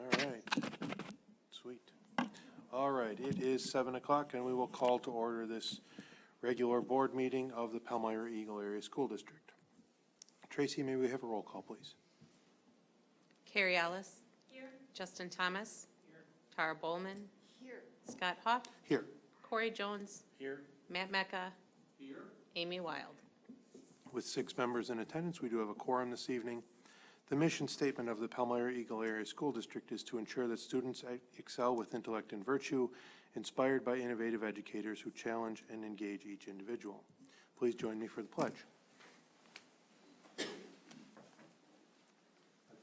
All right. Sweet. All right, it is 7 o'clock, and we will call to order this regular board meeting of the Palmyra-Eagle Area School District. Tracy, may we have a roll call, please? Carrie Ellis. Here. Justin Thomas. Here. Tara Bowman. Here. Scott Huff. Here. Corey Jones. Here. Matt Mecca. Here. Amy Wild. With 6 members in attendance, we do have a quorum this evening. The mission statement of the Palmyra-Eagle Area School District is to ensure that students excel with intellect and virtue, inspired by innovative educators who challenge and engage each individual. Please join me for the pledge. I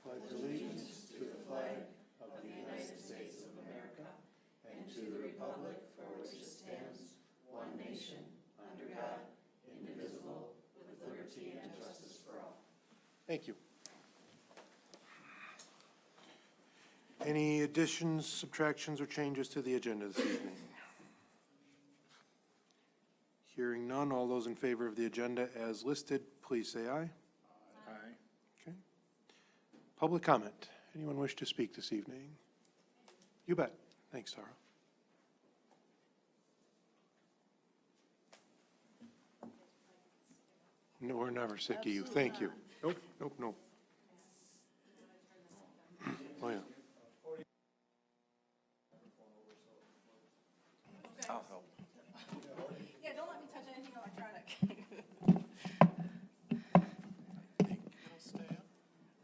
pledge allegiance to the flag of the United States of America and to the republic for which it stands, one nation, under God, indivisible, with liberty and justice for all. Thank you. Any additions, subtractions, or changes to the agenda this evening? Hearing none, all those in favor of the agenda as listed, please say aye. Aye. Okay. Public comment. Anyone wish to speak this evening? You bet. Thanks, Sarah. No, we're never sick of you. Thank you. Nope, nope, nope. Oh, yeah. I'll help. Yeah, don't let me touch anything electronic.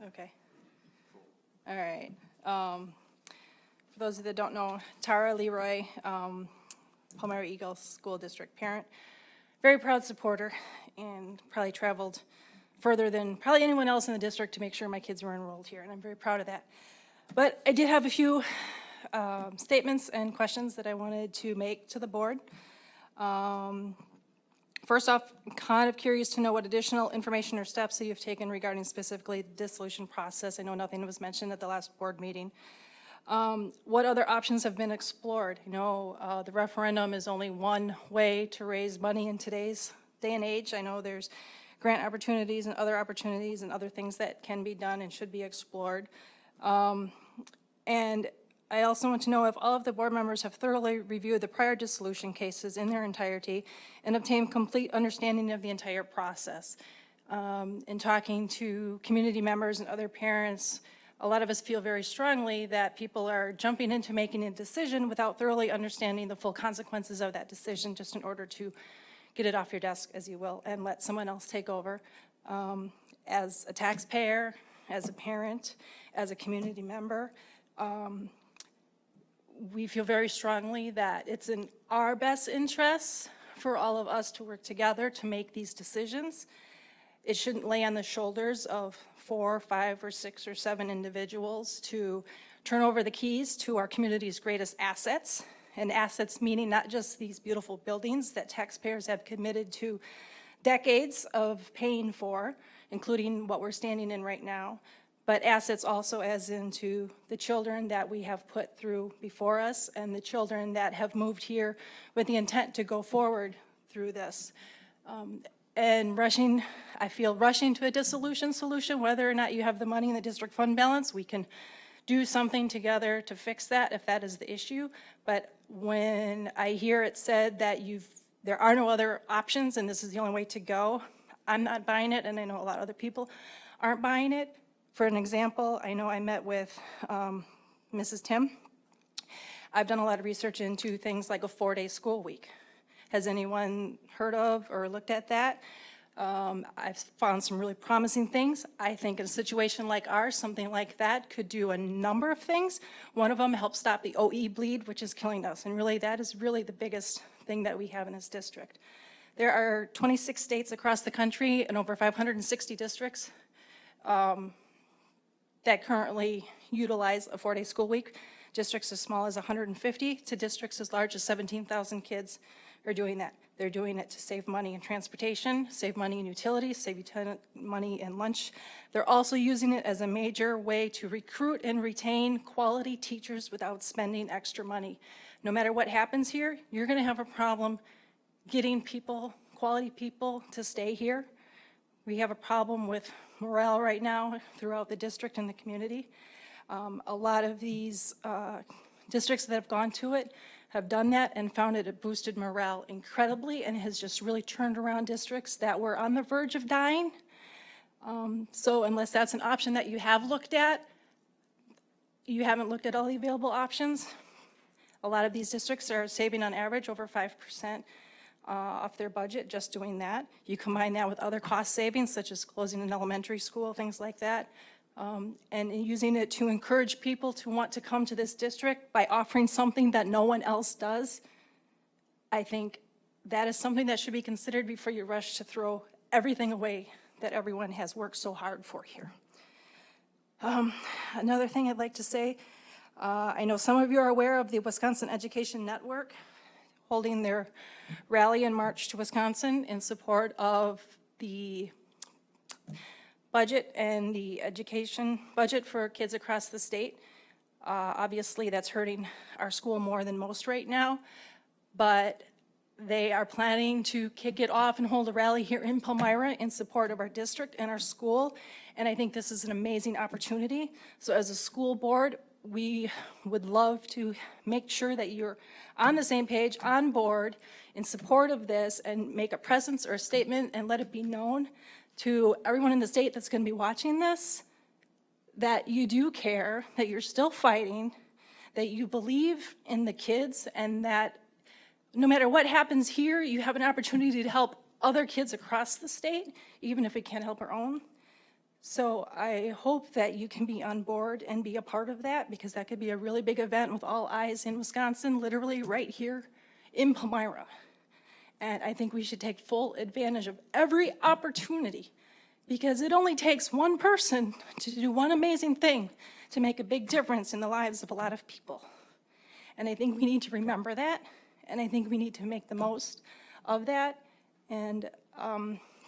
Okay. All right. For those that don't know, Tara Leroy, Palmyra-Eagle School District parent, very proud supporter, and probably traveled further than probably anyone else in the district to make sure my kids were enrolled here, and I'm very proud of that. But I did have a few statements and questions that I wanted to make to the board. First off, I'm kind of curious to know what additional information or steps that you've taken regarding specifically the dissolution process. I know nothing was mentioned at the last board meeting. What other options have been explored? You know, the referendum is only one way to raise money in today's day and age. I know there's grant opportunities and other things that can be done and should be explored. And I also want to know if all of the board members have thoroughly reviewed the prior dissolution cases in their entirety and obtained complete understanding of the entire process. In talking to community members and other parents, a lot of us feel very strongly that people are jumping into making a decision without thoroughly understanding the full consequences of that decision, just in order to get it off your desk, as you will, and let someone else take over. As a taxpayer, as a parent, as a community member, we feel very strongly that it's in our best interests for all of us to work together to make these decisions. It shouldn't lay on the shoulders of 4, 5, or 6, or 7 individuals to turn over the keys to our community's greatest assets, and assets meaning not just these beautiful buildings that taxpayers have committed to decades of paying for, including what we're standing in right now, but assets also as into the children that we have put through before us and the children that have moved here with the intent to go forward through this. And I feel rushing to a dissolution solution, whether or not you have the money in the district fund balance, we can do something together to fix that if that is the issue. But when I hear it said that there are no other options and this is the only way to go, I'm not buying it, and I know a lot of other people aren't buying it. For an example, I know I met with Mrs. Tim. I've done a lot of research into things like a 4-day school week. Has anyone heard of or looked at that? I've found some really promising things. I think in a situation like ours, something like that could do a number of things. One of them helps stop the OE bleed, which is killing us, and really that is really the biggest thing that we have in this district. There are 26 states across the country and over 560 districts that currently utilize a 4-day school week. Districts as small as 150 to districts as large as 17,000 kids are doing that. They're doing it to save money in transportation, save money in utilities, save money in lunch. They're also using it as a major way to recruit and retain quality teachers without spending extra money. No matter what happens here, you're gonna have a problem getting people, quality people, to stay here. We have a problem with morale right now throughout the district and the community. A lot of these districts that have gone to it have done that and found it boosted morale incredibly and has just really turned around districts that were on the verge of dying. So unless that's an option that you have looked at, you haven't looked at all the available options. A lot of these districts are saving on average over 5% off their budget just doing that. You combine that with other cost savings such as closing an elementary school, things like that, and using it to encourage people to want to come to this district by offering something that no one else does. I think that is something that should be considered before you rush to throw everything away that everyone has worked so hard for here. Another thing I'd like to say, I know some of you are aware of the Wisconsin Education Network holding their rally and march to Wisconsin in support of the budget and the education budget for kids across the state. Obviously, that's hurting our school more than most right now, but they are planning to kick it off and hold a rally here in Palmyra in support of our district and our school, and I think this is an amazing opportunity. So as a school board, we would love to make sure that you're on the same page, on board, in support of this, and make a presence or a statement and let it be known to everyone in the state that's going to be watching this that you do care, that you're still fighting, that you believe in the kids, and that no matter what happens here, you have an opportunity to help other kids across the state, even if we can't help our own. So I hope that you can be on board and be a part of that, because that could be a really big event with all eyes in Wisconsin, literally right here in Palmyra. And I think we should take full advantage of every opportunity, because it only takes one person to do one amazing thing to make a big difference in the lives of a lot of people. And I think we need to remember that, and I think we need to make the most of that, and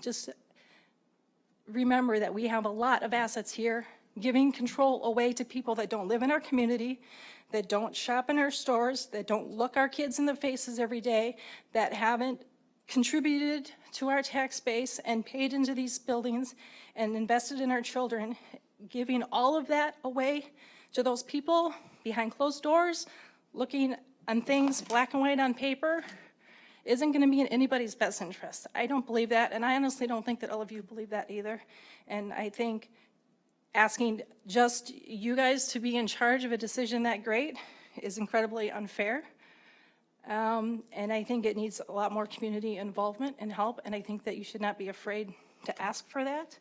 just remember that we have a lot of assets here, giving control away to people that don't live in our community, that don't shop in our stores, that don't look our kids in the faces every day, that haven't contributed to our tax base and paid into these buildings and invested in our children. Giving all of that away to those people behind closed doors, looking on things black and white on paper, isn't going to be in anybody's best interest. I don't believe that, and I honestly don't think that all of you believe that either. And I think asking just you guys to be in charge of a decision that great is incredibly unfair. And I think it needs a lot more community involvement and help, and I think that you should not be afraid to ask for that.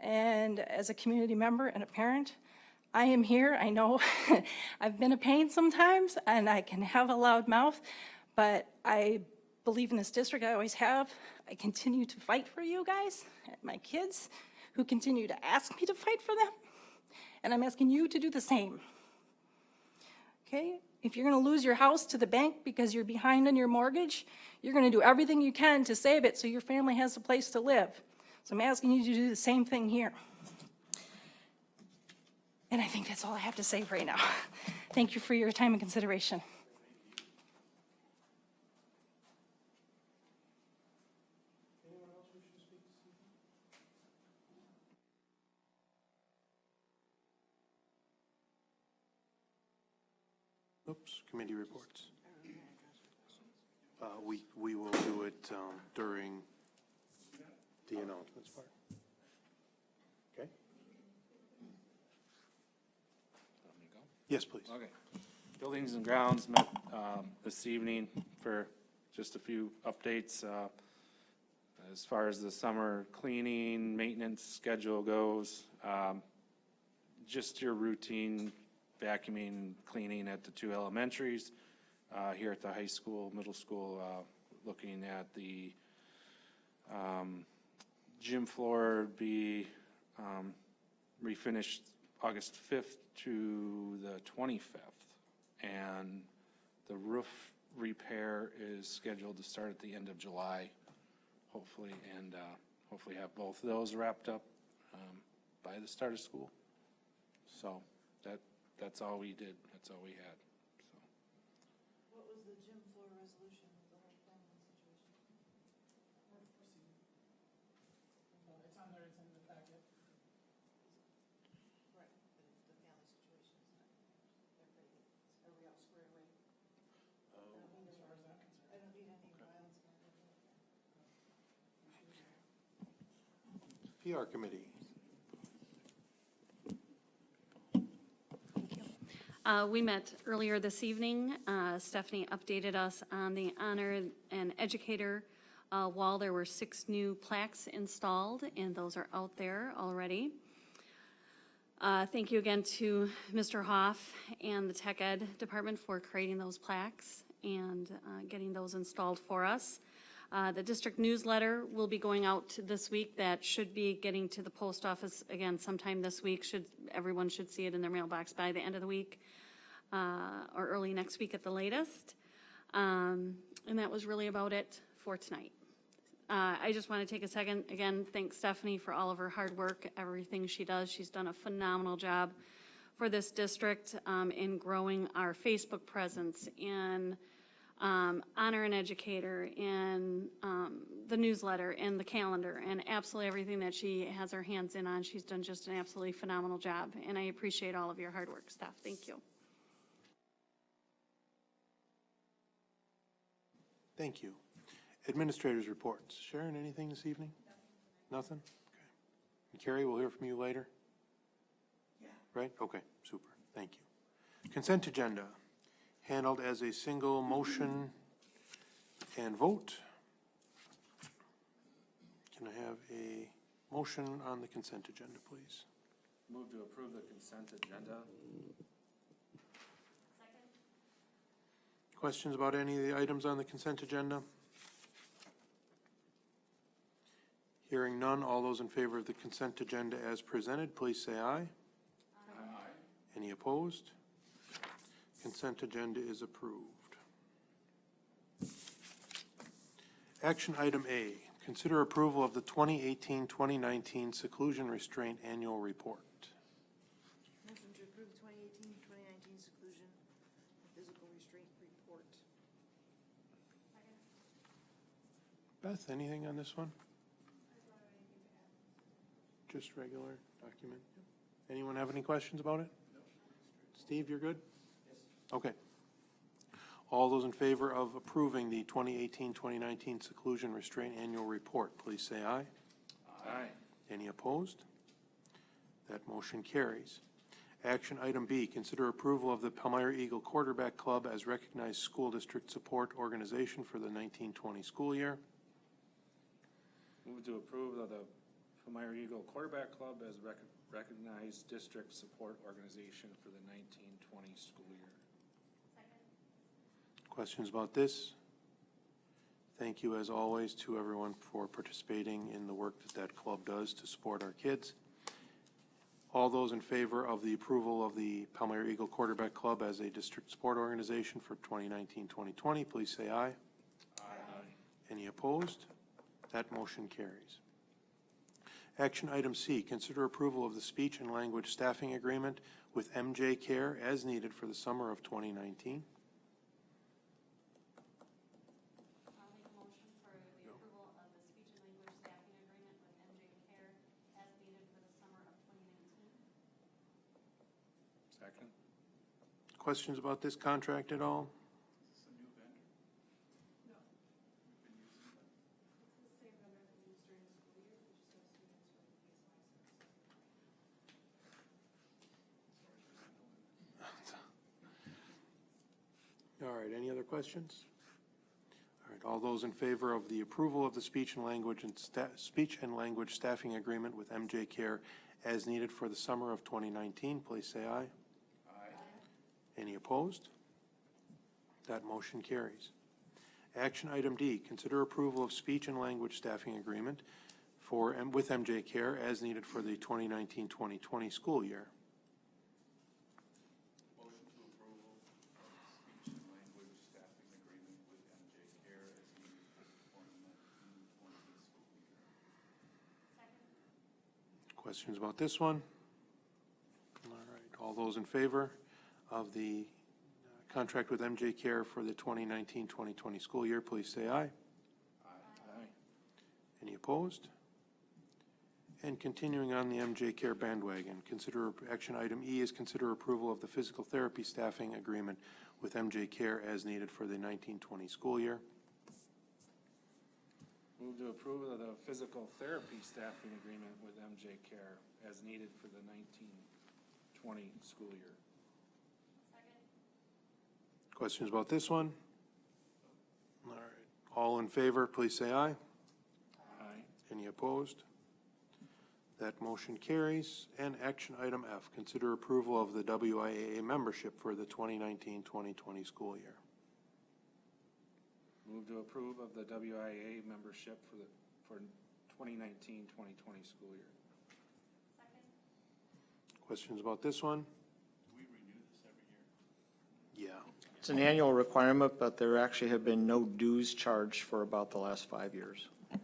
And as a community member and a parent, I am here. I know I've been a pain sometimes, and I can have a loud mouth, but I believe in this district. I always have. I continue to fight for you guys, my kids, who continue to ask me to fight for them, and I'm asking you to do the same. Okay? If you're going to lose your house to the bank because you're behind on your mortgage, you're going to do everything you can to save it so your family has a place to live. So I'm asking you to do the same thing here. And I think that's all I have to say right now. Thank you for your time and consideration. Oops, committee reports. We will do it during the announcements part. Okay? Yes, please. Okay. Buildings and Grounds met this evening for just a few updates. As far as the summer cleaning, maintenance schedule goes, just your routine vacuuming, cleaning at the two elementaries. Here at the high school, middle school, looking at the gym floor be refinished August 5th to the 25th. And the roof repair is scheduled to start at the end of July, hopefully, and hopefully have both of those wrapped up by the start of school. So that's all we did. That's all we had. So. What was the gym floor resolution of the whole family situation? It's on there, it's in the packet. Right, but the PR Committee. We met earlier this evening. Stephanie updated us on the Honor and Educator wall. There were 6 new plaques installed, and those are out there already. Thank you again to Mr. Hoff and the Tech Ed Department for creating those plaques and getting those installed for us. The district newsletter will be going out this week. That should be getting to the post office again sometime this week. Everyone should see it in their mailbox by the end of the week or early next week at the latest. And that was really about it for tonight. I just want to take a second, again, thank Stephanie for all of her hard work, everything she does. She's done a phenomenal job for this district in growing our Facebook presence, in Honor and Educator, in the newsletter, and the calendar, and absolutely everything that she has her hands in on. She's done just an absolutely phenomenal job, and I appreciate all of your hard work, Steph. Thank you. Thank you. Administrators' reports. Sharon, anything this evening? Nothing? Okay. And Carrie, we'll hear from you later? Yeah. Right? Okay, super. Thank you. Consent agenda, handled as a single motion and vote. Can I have a motion on the consent agenda, please? Move to approve the consent agenda. Questions about any of the items on the consent agenda? Hearing none, all those in favor of the consent agenda as presented, please say aye. Aye. Any opposed? Consent agenda is approved. Action item A, consider approval of the 2018-2019 seclusion restraint annual report. Motion to approve 2018-2019 seclusion and physical restraint report. Beth, anything on this one? Just regular document? Anyone have any questions about it? No. Steve, you're good? Yes. Okay. All those in favor of approving the 2018-2019 seclusion restraint annual report, please say aye. Aye. Any opposed? That motion carries. Action item B, consider approval of the Palmyra-Eagle Quarterback Club as recognized school district support organization for the 1920 school year. Move to approve of the Palmyra-Eagle Quarterback Club as recognized district support organization for the 1920 school year. Questions about this? Thank you as always to everyone for participating in the work that club does to support our kids. All those in favor of the approval of the Palmyra-Eagle Quarterback Club as a district support organization for 2019-2020, please say aye. Aye. Any opposed? That motion carries. Action item C, consider approval of the speech and language staffing agreement with MJ Care as needed for the summer of 2019. I'll make a motion for the approval of the speech and language staffing agreement with MJ Care as needed for the summer of 2019. Second. Questions about this contract at all? All right, any other questions? All right, all those in favor of the approval of the speech and language staffing agreement with MJ Care as needed for the summer of 2019, please say aye. Aye. Any opposed? That motion carries. Action item D, consider approval of speech and language staffing agreement with MJ Care as needed for the 2019-2020 school year. Questions about this one? All right, all those in favor of the contract with MJ Care for the 2019-2020 school year, please say aye. Aye. Any opposed? And continuing on the MJ Care bandwagon, consider action item E is consider approval of the physical therapy staffing agreement with MJ Care as needed for the 1920 school year. Move to approve of the physical therapy staffing agreement with MJ Care as needed for the 19-20 school year. Questions about this one? All right. All in favor, please say aye. Aye. Any opposed? That motion carries. And action item F, consider approval of the WIAA membership for the 2019-2020 school year. Move to approve of the WIA membership for 2019-2020 school year. Questions about this one? Do we renew this every year? It's an annual requirement, but there actually have been no dues charged for about the last 5 years. Yeah.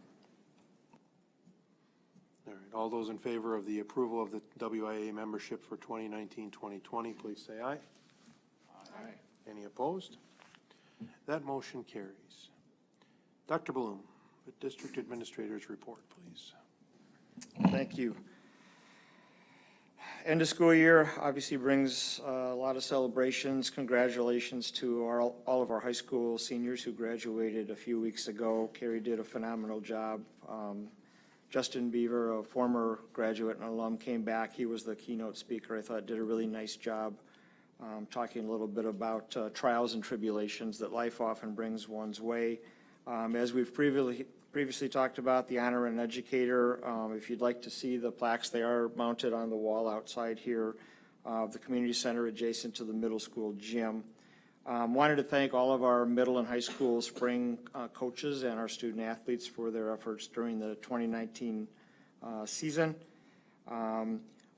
All right. All those in favor of the approval of the WIAA membership for 2019-2020, please say aye. Aye. Any opposed? That motion carries. Dr. Bloom, the district administrator's report, please. Thank you. End of school year obviously brings a lot of celebrations. Congratulations to all of our high school seniors who graduated a few weeks ago. Carrie did a phenomenal job. Justin Beaver, a former graduate and alum, came back. He was the keynote speaker. I thought did a really nice job talking a little bit about trials and tribulations that life often brings one's way. As we've previously talked about, the honor and educator, if you'd like to see the plaques, they are mounted on the wall outside here of the community center adjacent to the middle school gym. Wanted to thank all of our middle and high school spring coaches and our student athletes for their efforts during the 2019 season.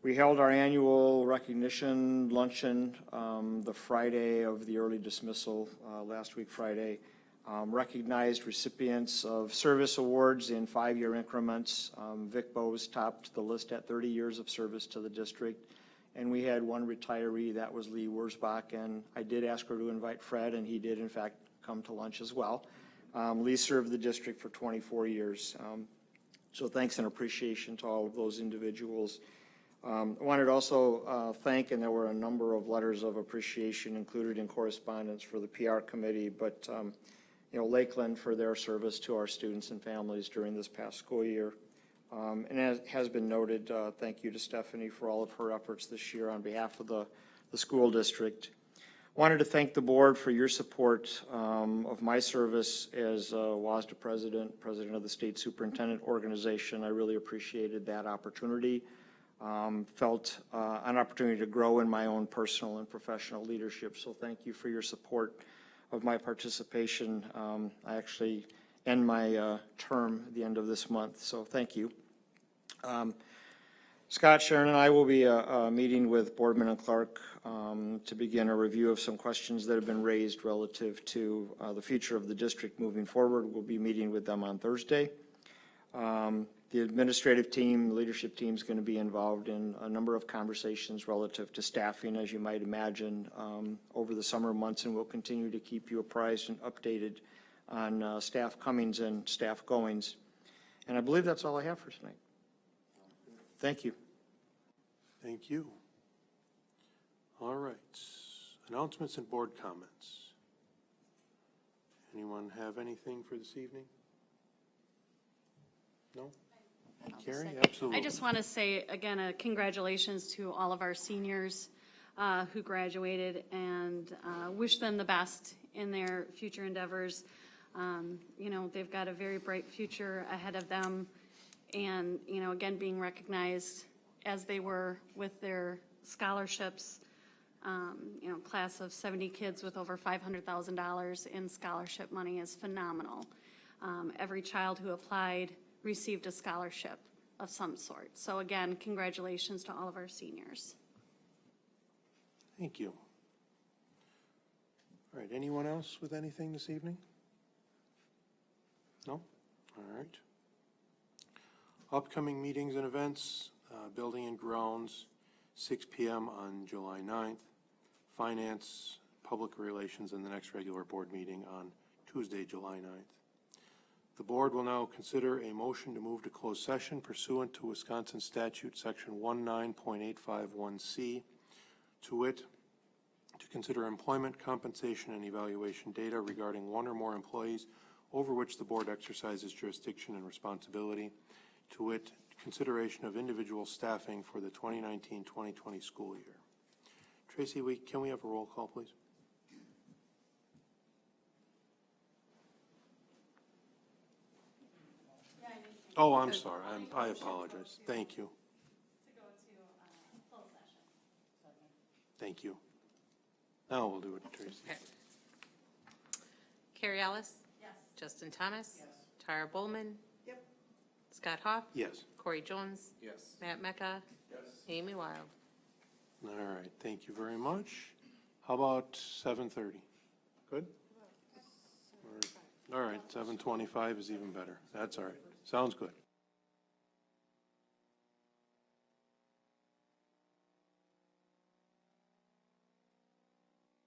We held our annual recognition luncheon the Friday of the early dismissal, last week Friday. Recognized recipients of service awards in 5-year increments. Vic Bose topped the list at 30 years of service to the district. And we had one retiree, that was Lee Wurzbach, and I did ask her to invite Fred, and he did in fact come to lunch as well. Lee served the district for 24 years. So thanks and appreciation to all of those individuals. I wanted to also thank, and there were a number of letters of appreciation included in correspondence for the PR committee, but Lakeland for their service to our students and families during this past school year. And as has been noted, thank you to Stephanie for all of her efforts this year on behalf of the school district. Wanted to thank the board for your support of my service as WASDA president of the state superintendent organization. I really appreciated that opportunity. Felt an opportunity to grow in my own personal and professional leadership. So thank you for your support of my participation. I actually end my term at the end of this month, so thank you. Scott, Sharon, and I will be meeting with Boardman and Clark to begin a review of some questions that have been raised relative to the future of the district moving forward. We'll be meeting with them on Thursday. The administrative team, leadership team is going to be involved in a number of conversations relative to staffing, as you might imagine, over the summer months, and we'll continue to keep you apprised and updated on staff comings and staff goings. And I believe that's all I have for tonight. Thank you. Thank you. All right. Announcements and board comments. Anyone have anything for this evening? No? Carrie, absolutely. I just want to say, again, congratulations to all of our seniors who graduated, and wish them the best in their future endeavors. They've got a very bright future ahead of them, and, again, being recognized as they were with their scholarships, class of 70 kids with over $500,000 in scholarship money is phenomenal. Every child who applied received a scholarship of some sort. So again, congratulations to all of our seniors. Thank you. All right, anyone else with anything this evening? No? All right. Upcoming meetings and events, Building and Grounds, 6 p.m. on July 9th. Finance, Public Relations, and the next regular board meeting on Tuesday, July 9th. The board will now consider a motion to move to closed session pursuant to Wisconsin Statute Section 19.851C, to wit, to consider employment, compensation, and evaluation data regarding one or more employees over which the board exercises jurisdiction and responsibility, to wit, consideration of individual staffing for the 2019-2020 school year. Tracy, can we have a roll call, please? Oh, I'm sorry. I apologize. Thank you. Thank you. Now we'll do it, Tracy. Okay. Carrie Ellis? Yes. Justin Thomas? Yes. Tara Bowman? Yep. Scott Hoff? Yes. Corey Jones? Yes. Matt Mecca? Yes. Amy Wild? All right, thank you very much. How about 7:30? Good? All right, 7:25 is even better. That's all right. Sounds good.